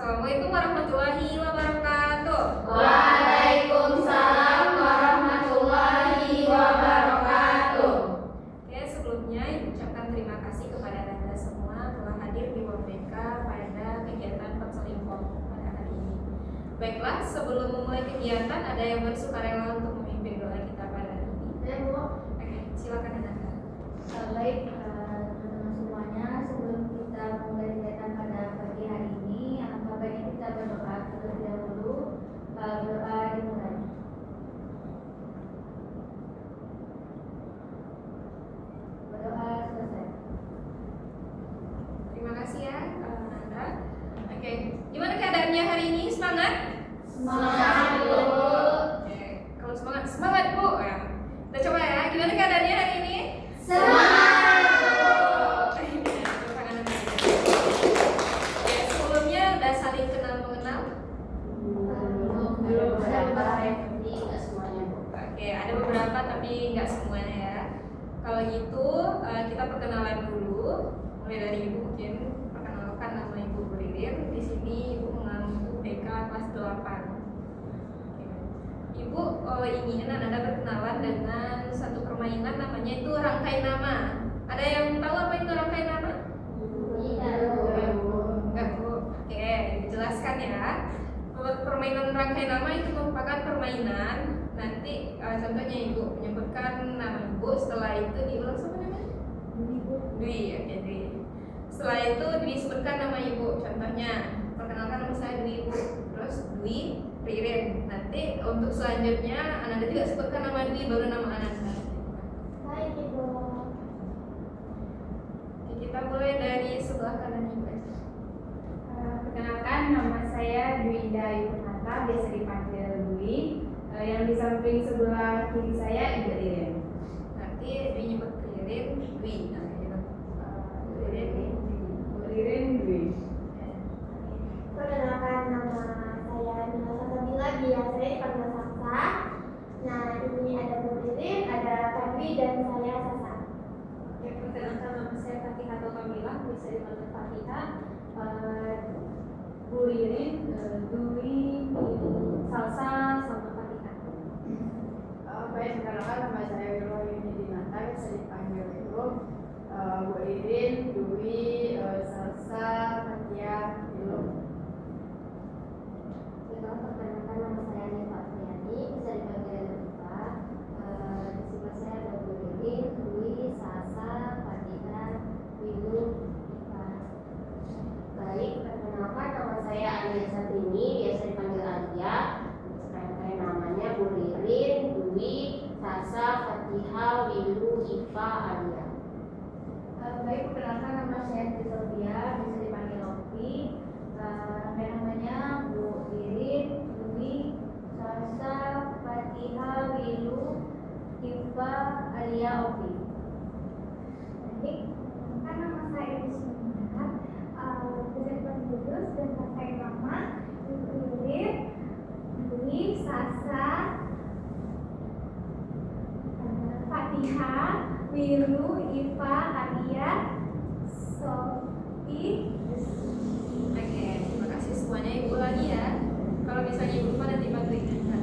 Assalamualaikum warahmatullahi wabarakatuh. Waalaikumsalam warahmatullahi wabarakatuh. Oke, sebelumnya Ibu ucapkan terima kasih kepada Anda semua telah hadir di WBK pada kegiatan konseling kelompok pada hari ini. Baiklah, sebelum memulai kegiatan, ada yang bersukarela untuk memimpin doa kita pada hari ini? Ya, Bu. Oke, silakan Anda. Baik, teman-teman semuanya, sebelum kita mulai kegiatan pada pagi hari ini, alangkah baiknya kita berdoa terlebih dahulu. Berdoa dimulai. Berdoa selesai. Terima kasih ya, Anda. Oke, gimana keadaannya hari ini? Semangat? Semangat, Bu. Oke, kalau semangat, semangat Bu. Ya. Kita coba ya, gimana keadaannya hari ini? Sebelumnya udah saling kenal mengenal. Oke, ada beberapa tapi nggak semuanya ya. Kalau gitu kita perkenalan dulu. Mulai dari Ibu mungkin perkenalkan nama Ibu Ririn. Di sini Ibu mengampu BK kelas 8. Oke. Ibu ingin Anda berkenalan dengan satu permainan namanya itu rangkai nama. Ada yang tahu apa itu rangkai nama? Enggak, Bu. Oke, dijelaskan ya. Permainan rangkai nama itu merupakan permainan. Nanti contohnya Ibu menyebutkan nama Ibu, setelah itu diulang sama namanya? Dwi, oke Dwi. Setelah itu disebutkan nama Ibu. Contohnya, perkenalkan nama saya Dwi Ibu. Terus Dwi Ririn. Nanti untuk selanjutnya Anda juga sebutkan nama Dwi baru nama Anda. Baik, Ibu. Oke, kita mulai dari sebelah kanan Ibu. Perkenalkan, nama saya Dwi Indah Yunata, biasa dipanggil Dwi. Yang di samping sebelah kiri saya Ibu Ririn. Nanti Dwi nyebut Ririn, Dwi. Nah, gitu. Ririn, Dwi. Bu Ririn Dwi. Perkenalkan, nama saya Nila Sabila, biasa dipanggil Saksa. Nah, ini ada Bu Ririn, ada Kak Dwi, dan saya Sasa. Oke, perkenalkan, nama saya Fatihah Kamila, biasa dipanggil Fatihah. Bu Ririn, Dwi, Salsa, sama Fatihah. Baik, perkenalkan nama saya Wiroyuni Dinata, bisa dipanggil Wiro. Bu Ririn, Dwi, Salsa, Fatia, Wiro. Perkenalkan, nama saya Nifa Afriani, bisa dipanggil Nifa. Di sebelah saya ada Bu Ririn, Dwi, Sasa, Fatihah, Wilu, Nifa. Baik, perkenalkan, nama saya Alia Satrini, biasa dipanggil Alia. Sekarang namanya Bu Ririn, Dwi, Sasa, Fatihah, Wilu, Iva, Alia. Baik, perkenalkan, nama saya Sylvia, bisa dipanggil Opi. Namanya Bu Ririn, Dwi, Salsa, Fatihah, Wilu, Iva, Alia, Opi. Baik, perkenalkan, nama saya Ismina, bisa dipanggil Lulus, dan pakai nama Bu Ririn, Dwi, Sasa, Fatihah, Wilu, Iva, Alia, Sofi. Oke, terima kasih semuanya Ibu lagi ya. Kalau misalnya Ibu lupa nanti bantu ingatkan.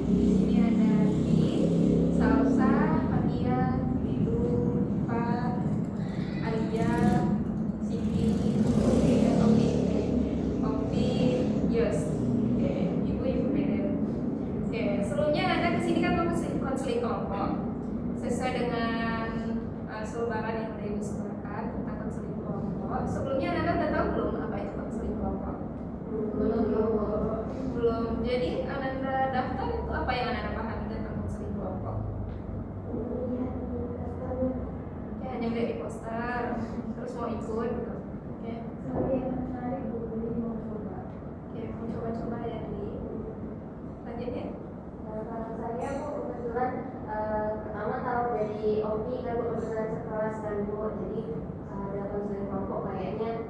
Di sini ada Dwi, Salsa, Fatia, Wilu, Iva, Alia, Siti, Opi, Yos. Oke, Ibu Ririn. Oke, sebelumnya Anda kesini kan mau konseling kelompok. Sesuai dengan selebaran yang udah Ibu sebarkan tentang konseling kelompok. Sebelumnya Anda udah tahu belum apa itu konseling kelompok? Belum. Jadi Anda daftar itu apa yang Anda pahami tentang konseling kelompok? Oke, hanya lihat di poster, terus mau ikut gitu. Oke. Oke, mau coba-coba ya di lanjutnya. Kalau saya Bu kebetulan pertama tahu dari Opi, kan Bu kebetulan sekelas kan Bu, jadi ada konseling kelompok kayaknya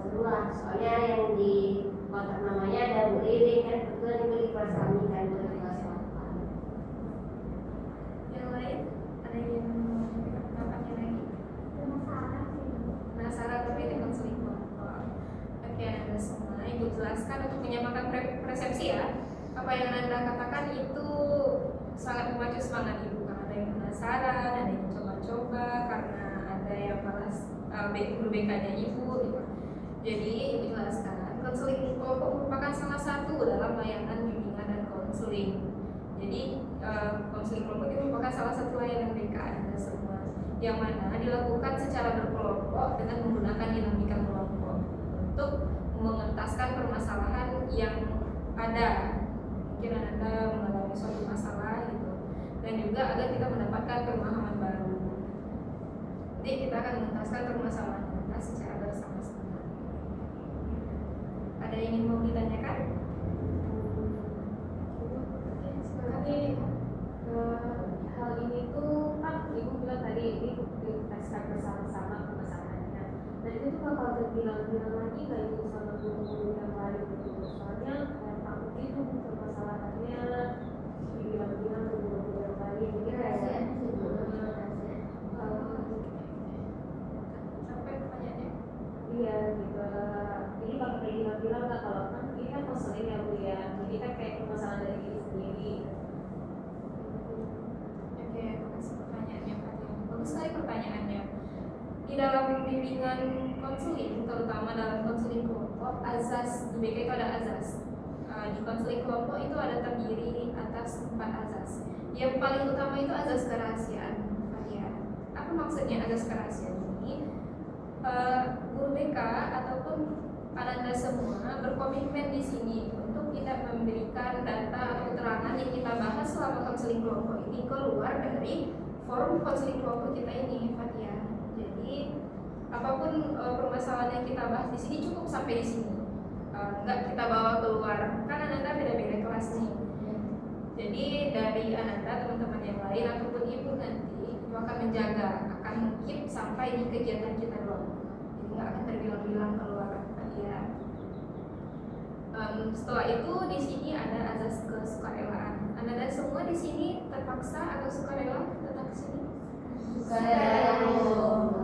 seru lah. Soalnya yang di kotak namanya ada Bu Ririn, kan kebetulan itu di kelas kami kan, Bu, di kelas 8. Yang lain ada yang apa lagi? Penasaran sih. Penasaran tapi di konseling kelompok. Oke, menjelaskan untuk menyamakan persepsi ya. Apa yang Anda katakan itu sangat memacu semangat Ibu, karena ada yang penasaran, ada yang coba-coba, karena ada yang malas guru BK-nya Ibu gitu. Jadi Ibu jelaskan, konseling kelompok merupakan salah satu dalam layanan bimbingan dan konseling. Jadi konseling kelompok itu merupakan salah satu layanan BK Anda semua, yang mana dilakukan secara berkelompok dengan menggunakan dinamika kelompok untuk mengentaskan permasalahan yang ada. Mungkin Anda mengalami suatu masalah gitu, dan juga agar kita mendapatkan pemahaman baru. Jadi kita akan mengentaskan permasalahan kita secara bersama-sama. Ada yang ingin mau ditanyakan? Tapi hal ini tuh kan Ibu bilang tadi ini dituntaskan bersama-sama permasalahannya. Dan itu tuh bakal terbilang-bilang lagi nggak Ibu sama guru-guru yang lain gitu. Soalnya takut itu permasalahannya dibilang-bilang ke guru-guru yang lain. Jadi Rahasia kayak sih, Bu. Rahasia. Sampai pertanyaannya? iya gitu. Ini bakal kayak bilang-bilang nggak kalau kan ini kan konseling ya Bu ya. Jadi kan kayak permasalahan dari diri sendiri. Oke, makasih pertanyaannya Fatia. Bagus sekali pertanyaannya. Di dalam bimbingan konseling, terutama dalam konseling kelompok, azas di BK itu ada azas. Di konseling kelompok itu ada terdiri atas 4 azas. Yang paling utama itu azas kerahasiaan, Fatia. Apa maksudnya azas kerahasiaan ini? Guru BK ataupun Ananda semua berkomitmen di sini untuk tidak memberikan data atau keterangan yang kita bahas selama konseling kelompok ini keluar dari forum konseling kelompok kita ini, Fatia. Jadi apapun permasalahan yang kita bahas di sini cukup sampai di sini. Enggak kita bawa keluar, kan Ananda beda-beda kelas nih. Jadi dari Ananda, teman-teman yang lain ataupun Ibu nanti itu akan menjaga, akan keep sampai di kegiatan kita doang. Jadi nggak akan terbilang-bilang keluar. Ya. Setelah itu di sini ada azas kesukarelaan. Ananda semua di sini terpaksa atau sukarela tetap di sini?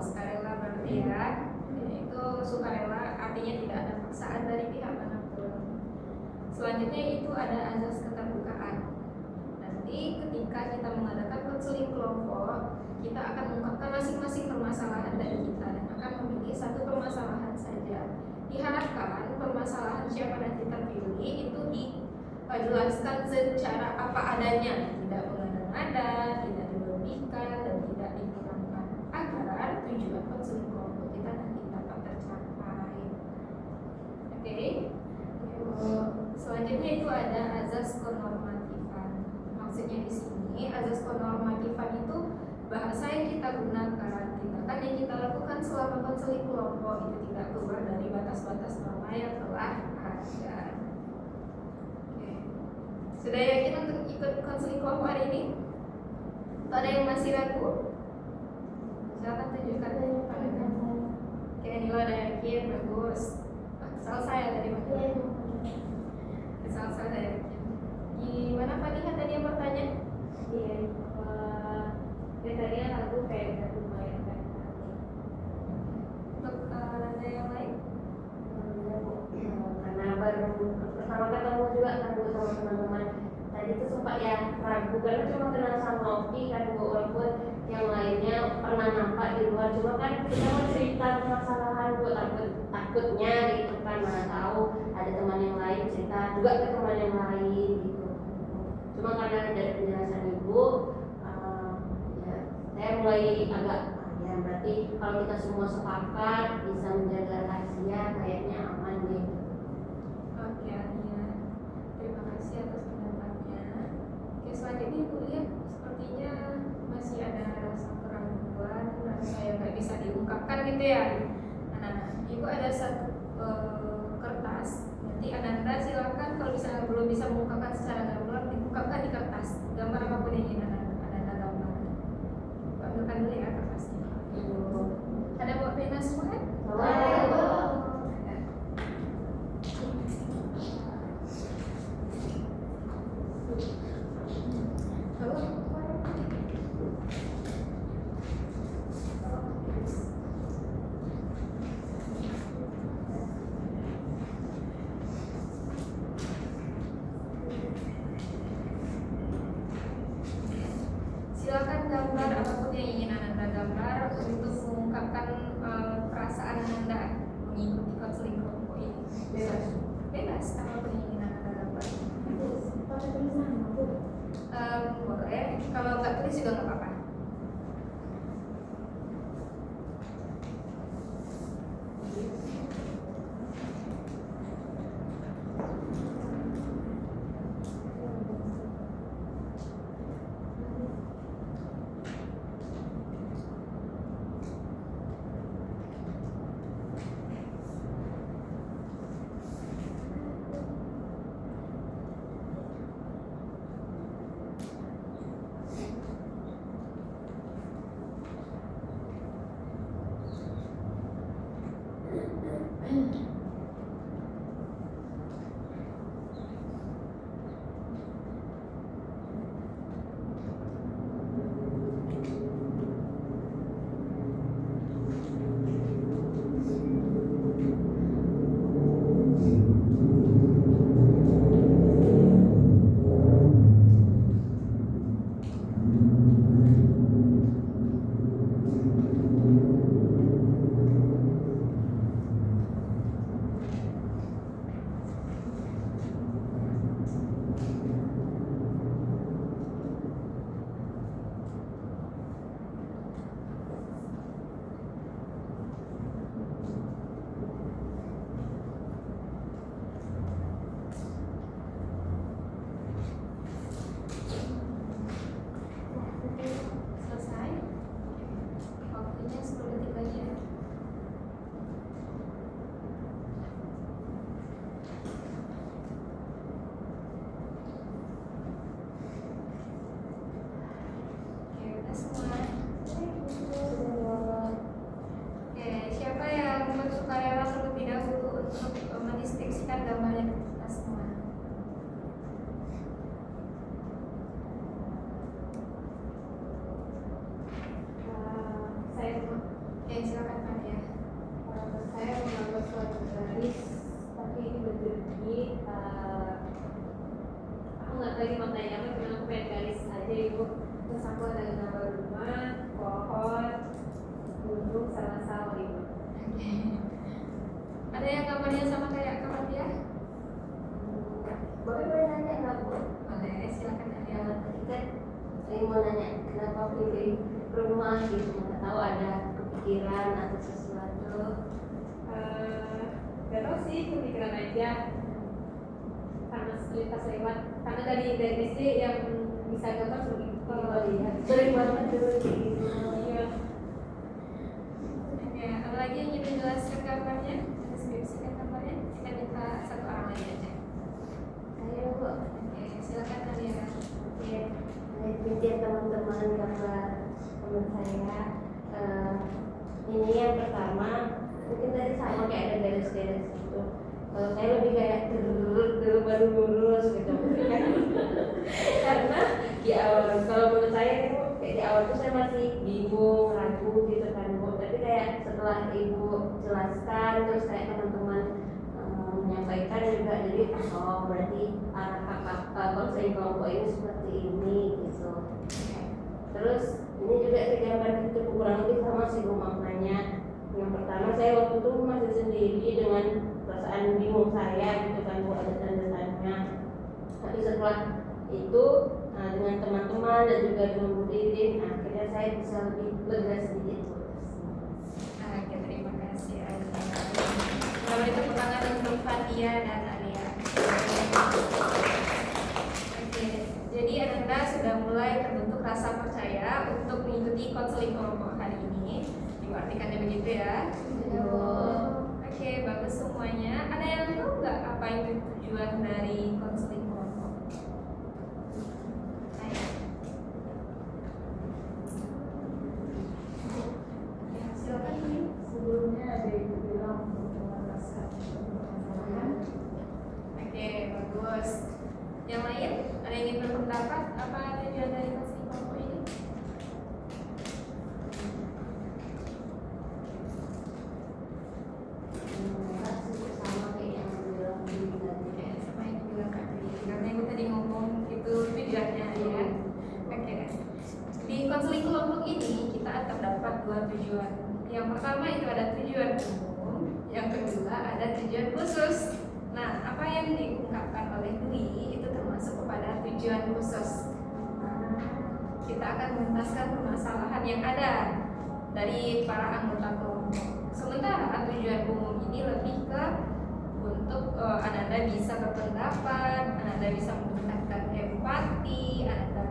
Sukarela berarti ya. Itu sukarela artinya tidak ada paksaan dari pihak manapun. Selanjutnya itu ada azas keterbukaan. Nanti ketika kita mengadakan konseling kelompok, kita akan mengungkapkan masing-masing permasalahan dari kita dan akan memilih satu permasalahan saja. Diharapkan permasalahan siapa nanti terpilih itu dijelaskan secara apa adanya, tidak mengada-ngada, tidak dilebihkan dan tidak dikurangkan, agar tujuan konseling kelompok kita nanti dapat tercapai. Oke. Selanjutnya itu ada azas konormatifan. Maksudnya di sini azas konormatifan itu bahasa yang kita gunakan, tindakan yang kita lakukan selama konseling kelompok itu tidak keluar dari batas-batas norma yang telah ada. Oke. Sudah yakin untuk ikut konseling kelompok hari ini? Atau ada yang masih ragu? Silakan tunjukkan. Oke, Nila ada yakin, bagus. Selesai ya tadi Pak? Selesai saya. Gimana Fatihah tadi yang bertanya? Iya. Tadinya aku kayak udah lumayan kan. Untuk Nanda yang lain? Karena baru pertama ketemu juga kan Bu sama teman-teman. Tadi tuh sempat ya ragu karena cuma kenal sama Oki kan Bu, walaupun yang lainnya pernah nampak di luar, cuma kan kita mau cerita permasalahan Bu, takutnya gitu kan, mana tahu ada teman yang lain cerita juga ke teman yang lain gitu. Cuma karena dari penjelasan Ibu, ya saya mulai agak ya berarti kalau kita semua sepakat bisa menjaga rahasia kayaknya aman deh. Oke, Ania. Terima kasih atas pendapatnya. Oke, selanjutnya Ibu lihat sepertinya masih ada rasa keraguan, rasa yang nggak bisa diungkapkan gitu ya. Nah, Ibu ada satu kertas. Nanti Ananda silakan kalau misalnya belum bisa mengungkapkan secara gamblang, diungkapkan di kertas. Gambar apapun yang ingin Ananda gambar. Ambilkan dulu ya kertasnya. Ada bawa pena semua kan? lagi maknanya apa, cuma aku pengen garis aja ibu. Terus aku ada nama rumah, pohon, gunung, sama-sama ibu. Ada yang gambarnya sama kayak Kak Fatia? Boleh nanya nggak Bu? Boleh, silakan Nadia. Ya, tadi kan saya mau nanya kenapa pilih rumah gitu, nggak tahu ada kepikiran atau sesuatu. Gak tau sih, kepikiran aja karena selintas lewat, karena dari SD yang bisa gambar sering Iya, sering banget dulu gitu. Iya. Oke, ada lagi yang ingin menjelaskan gambarnya? Deskripsikan gambarnya? Kita minta satu orang lagi aja. Saya Bu, Oke, silakan Nadia. ya, impian teman-teman gambar teman saya. Ini yang pertama, mungkin tadi sama kayak ada garis-garis gitu. Kalau saya lebih kayak baru lurus gitu. Karena di awal, kalau menurut saya itu kayak di awal tuh saya masih bingung, ragu gitu kan Bu. Tapi kayak setelah Ibu jelaskan, terus kayak teman-teman menyampaikan juga, jadi oh berarti arah konsep kelompok ini seperti ini gitu. Terus ini juga saya gambar cukup kurang lebih sama sih Bu maknanya. Yang pertama saya waktu itu masih sendiri dengan perasaan bingung saya gitu kan Bu, ada tanda-tandanya. Tapi setelah itu dengan teman-teman dan juga dengan Bu Didin, akhirnya saya bisa lebih lega sedikit Bu. Oke, terima kasih Alia. Selamat tepuk tangan untuk Fatia dan Alia. Oke, jadi Anda sudah mulai terbentuk rasa percaya untuk mengikuti konseling kelompok hari ini. Diartikannya begitu ya. Oke, bagus semuanya. Ada yang tahu nggak apa itu tujuan dari konseling kelompok? Ayo. Ya, silakan ini. Sebelumnya ada ibu bilang untuk mengenaskan permasalahan. Oke, bagus. Yang lain, ada yang ingin berpendapat apa tujuan dari konseling kelompok ini? Sama kayak yang bilang Didi tadi. Oke, sama yang bilang Kak Dwi. Karena ibu tadi ngomong itu tujuannya ya. Oke. Di konseling kelompok ini kita akan dapat dua tujuan. Yang pertama itu ada tujuan umum, yang kedua ada tujuan khusus. Nah, apa yang diungkapkan oleh Dwi itu termasuk kepada tujuan khusus. Kita akan menuntaskan permasalahan yang ada dari para anggota kelompok. Sementara tujuan umum ini lebih ke untuk Anda bisa berpendapat, Anda bisa meningkatkan empati, Anda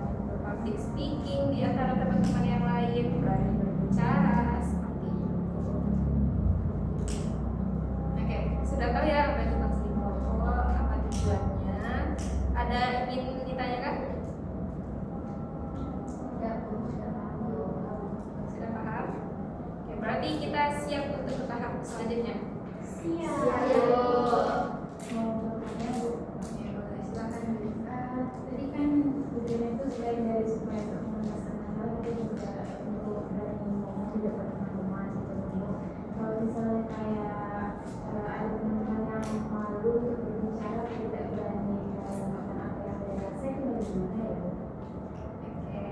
public speaking di antara teman-teman yang lain, berani berbicara seperti itu. Oke, sudah tahu ya apa itu konseling kelompok, apa tujuannya? Ada ingin ditanyakan? Sudah paham? Oke, berarti kita siap untuk ke tahap selanjutnya. Mau bertanya Bu, Oke, boleh silakan. tadi kan tujuannya itu selain dari supaya untuk mengenaskan masalah, tapi juga untuk berani ngomong di depan teman-teman gitu Bu. Kalau misalnya kayak ada teman-teman yang malu untuk berbicara, tidak berani mengungkapkan apa yang dia rasa, itu bagaimana ya Bu? Oke,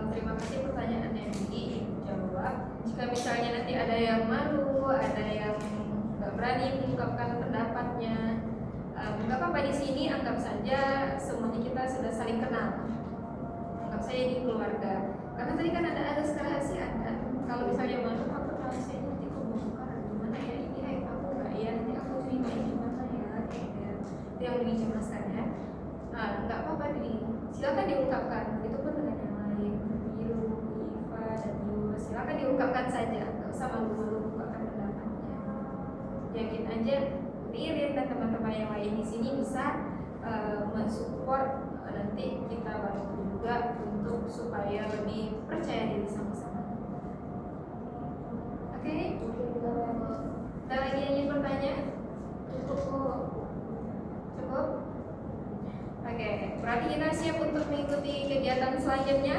terima kasih pertanyaannya Didi. Ibu jawab. Jika misalnya nanti ada yang malu, ada yang nggak berani mengungkapkan pendapatnya, nggak apa-apa di sini. Anggap saja semuanya kita sudah saling kenal. Anggap saya di keluarga. Karena tadi kan ada kerahasiaan kan. Kalau misalnya malu, aku rahasianya nanti aku bongkar. Gimana ya ini? Aku nggak ya nanti aku terima ini gimana ya? Kayak itu yang lebih cemaskan ya. Nggak apa-apa silakan diungkapkan. Begitupun dengan yang lain, Biru, Iva, dan Yus. Silakan diungkapkan saja. Nggak usah malu-malu mengungkapkan pendapatnya. Yakin aja, Ririn dan teman-teman yang lain di sini bisa mensupport nanti kita bantu juga untuk supaya lebih percaya diri sama-sama. Oke, ada lagi yang ingin bertanya? Cukup? Oke, berarti kita siap untuk mengikuti kegiatan selanjutnya?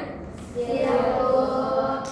Siap.